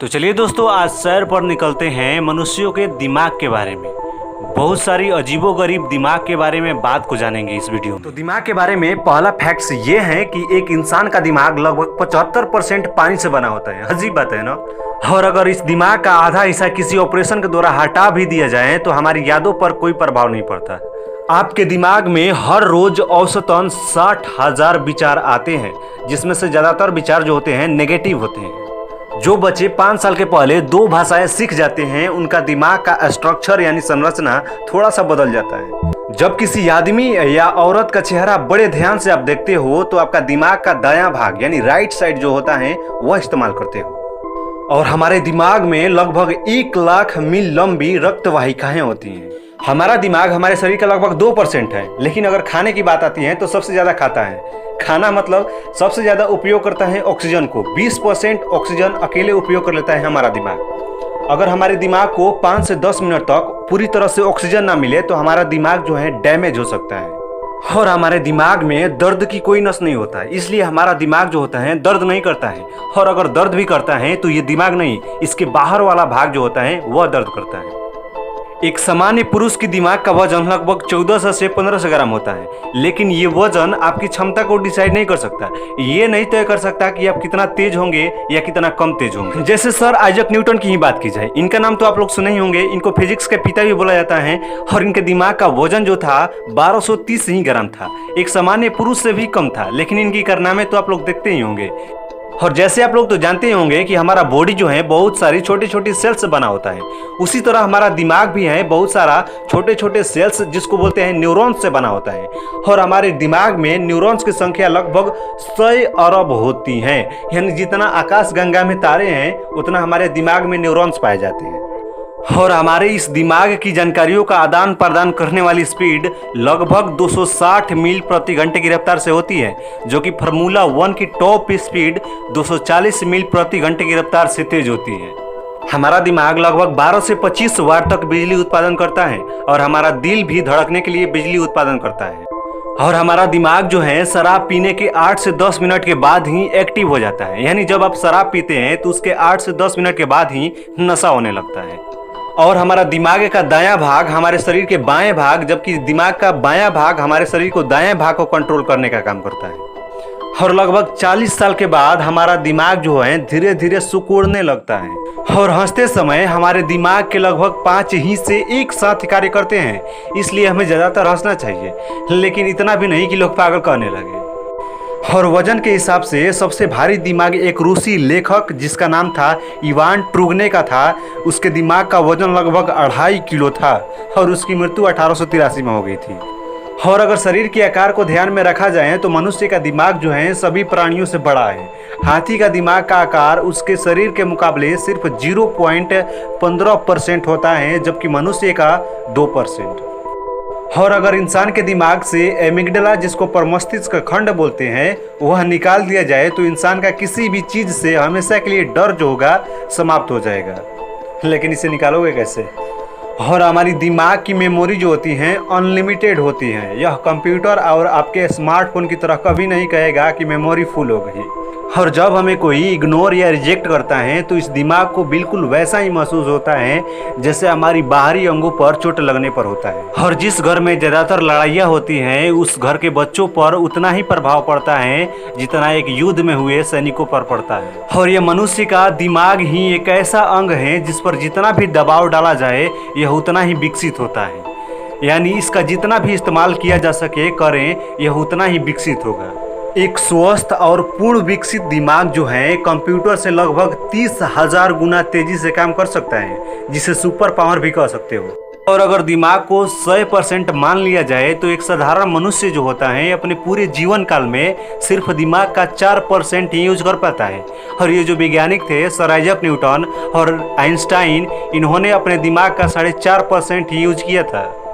तो चलिए दोस्तों, आज सैर पर निकलते हैं मनुष्यों के दिमाग के बारे में। बहुत सारी अजीबोगरीब दिमाग के बारे में बात को जानेंगे इस वीडियो में। तो दिमाग के बारे में पहला फैक्ट्स ये है कि एक इंसान का दिमाग लगभग 75% पानी से बना होता है। अजीब बात है ना। और अगर इस दिमाग का आधा हिस्सा किसी ऑपरेशन के द्वारा हटा भी दिया जाए तो हमारी यादों पर कोई प्रभाव नहीं पड़ता। आपके दिमाग में हर रोज औसतन 60,000 विचार आते हैं, जिसमें से ज्यादातर विचार जो होते हैं नेगेटिव होते हैं। जो बच्चे 5 साल के पहले 2 भाषाएं सीख जाते हैं, उनका दिमाग का स्ट्रक्चर यानी संरचना थोड़ा सा बदल जाता है। जब किसी आदमी या औरत का चेहरा बड़े ध्यान से आप देखते हो तो आपका दिमाग का दायां भाग यानी राइट साइड जो होता है वह इस्तेमाल करते हो। और हमारे दिमाग में लगभग 1 लाख मील लंबी रक्त वाहिकाएं होती हैं। हमारा दिमाग हमारे शरीर का लगभग 2% है, लेकिन अगर खाने की बात आती है तो सबसे ज्यादा खाता है। खाना मतलब सबसे ज्यादा उपयोग करता है ऑक्सीजन को। 20% ऑक्सीजन अकेले उपयोग कर लेता है हमारा दिमाग। अगर हमारे दिमाग को 5 से 10 मिनट तक पूरी तरह से ऑक्सीजन ना मिले तो हमारा दिमाग जो है डैमेज हो सकता है। और हमारे दिमाग में दर्द की कोई नस नहीं होता है, इसलिए हमारा दिमाग जो होता है दर्द नहीं करता है। और अगर दर्द भी करता है तो ये दिमाग नहीं, इसके बाहर वाला भाग जो होता है वह दर्द करता है। एक सामान्य पुरुष की दिमाग का वजन लगभग 1400 से 1500 ग्राम होता है, लेकिन ये वजन आपकी क्षमता को डिसाइड नहीं कर सकता। ये नहीं तय कर सकता कि आप कितना तेज होंगे या कितना कम तेज होंगे। जैसे सर आइजैक न्यूटन की ही बात की जाए, इनका नाम तो आप लोग सुने ही होंगे। इनको फिजिक्स के पिता भी बोला जाता है। और इनके दिमाग का वजन जो था 1230 ही ग्राम था, एक सामान्य पुरुष से भी कम था। लेकिन इनकी कारनामे तो आप लोग देखते ही होंगे। और जैसे आप लोग तो जानते ही होंगे कि हमारा बॉडी जो है बहुत सारी छोटी छोटी सेल्स से बना होता है, उसी तरह हमारा दिमाग भी है बहुत सारा छोटे छोटे सेल्स जिसको बोलते हैं न्यूरॉन्स से बना होता है। और हमारे दिमाग में न्यूरॉन्स की संख्या लगभग 100 अरब होती है। यानी जितना आकाश गंगा में तारे हैं उतना हमारे दिमाग में न्यूरॉन्स पाए जाते हैं। और हमारे इस दिमाग की जानकारियों का आदान प्रदान करने वाली स्पीड लगभग 260 मील प्रति घंटे की रफ्तार से होती है, जो कि फार्मूला 1 की टॉप स्पीड 240 मील प्रति घंटे की रफ्तार से तेज होती है। हमारा दिमाग लगभग 12 से 25 वाट तक बिजली उत्पादन करता है और हमारा दिल भी धड़कने के लिए बिजली उत्पादन करता है। और हमारा दिमाग जो है शराब पीने के 8 से 10 मिनट के बाद ही एक्टिव हो जाता है। यानी जब आप शराब पीते हैं तो उसके 8 से 10 मिनट के बाद ही नशा होने लगता है। और हमारा दिमाग का दायां भाग हमारे शरीर के बाएं भाग, जबकि दिमाग का बायां भाग हमारे शरीर को दाएं भाग को कंट्रोल करने का काम करता है। और लगभग 40 साल के बाद हमारा दिमाग जो है धीरे धीरे सिकुड़ने लगता है। और हंसते समय हमारे दिमाग के लगभग 5 हिस्से एक साथ कार्य करते हैं, इसलिए हमें ज्यादातर हंसना चाहिए, लेकिन इतना भी नहीं कि लोग पागल कहने लगे। और वजन के हिसाब से सबसे भारी दिमाग एक रूसी लेखक जिसका नाम था इवान ट्रुगने का था। उसके दिमाग का वजन लगभग 2.5 किलो था और उसकी मृत्यु 1883 में हो गई थी। और अगर शरीर के आकार को ध्यान में रखा जाए तो मनुष्य का दिमाग जो है सभी प्राणियों से बड़ा है। हाथी का दिमाग का आकार उसके शरीर के मुकाबले सिर्फ 0.15% होता है, जबकि मनुष्य का 2%। और अगर इंसान के दिमाग से एमिगडाला, जिसको प्रमस्तिष्क खंड बोलते हैं, वह निकाल दिया जाए तो इंसान का किसी भी चीज से हमेशा के लिए डर जो होगा समाप्त हो जाएगा। लेकिन इसे निकालोगे कैसे? और हमारी दिमाग की मेमोरी जो होती है अनलिमिटेड होती है। यह कंप्यूटर और आपके स्मार्टफोन की तरह कभी नहीं कहेगा कि मेमोरी फुल हो गई। और जब हमें कोई इग्नोर या रिजेक्ट करता है तो इस दिमाग को बिल्कुल वैसा ही महसूस होता है जैसे हमारी बाहरी अंगों पर चोट लगने पर होता है। और जिस घर में ज्यादातर लड़ाइयाँ होती हैं उस घर के बच्चों पर उतना ही प्रभाव पड़ता है जितना एक युद्ध में हुए सैनिकों पर पड़ता है। और यह मनुष्य का दिमाग ही एक ऐसा अंग है जिस पर जितना भी दबाव डाला जाए यह उतना ही विकसित होता है। यानी इसका जितना भी इस्तेमाल किया जा सके करें, यह उतना ही विकसित होगा। एक स्वस्थ और पूर्ण विकसित दिमाग जो है कंप्यूटर से लगभग 30,000 गुना तेजी से काम कर सकता है, जिसे सुपर पावर भी कह सकते हो। और अगर दिमाग को 100% मान लिया जाए तो एक साधारण मनुष्य जो होता है अपने पूरे जीवन काल में सिर्फ दिमाग का 4% ही यूज कर पाता है। और ये जो वैज्ञानिक थे सर आइजैक न्यूटन और आइंस्टाइन, इन्होंने अपने दिमाग का 4.5% ही यूज किया था।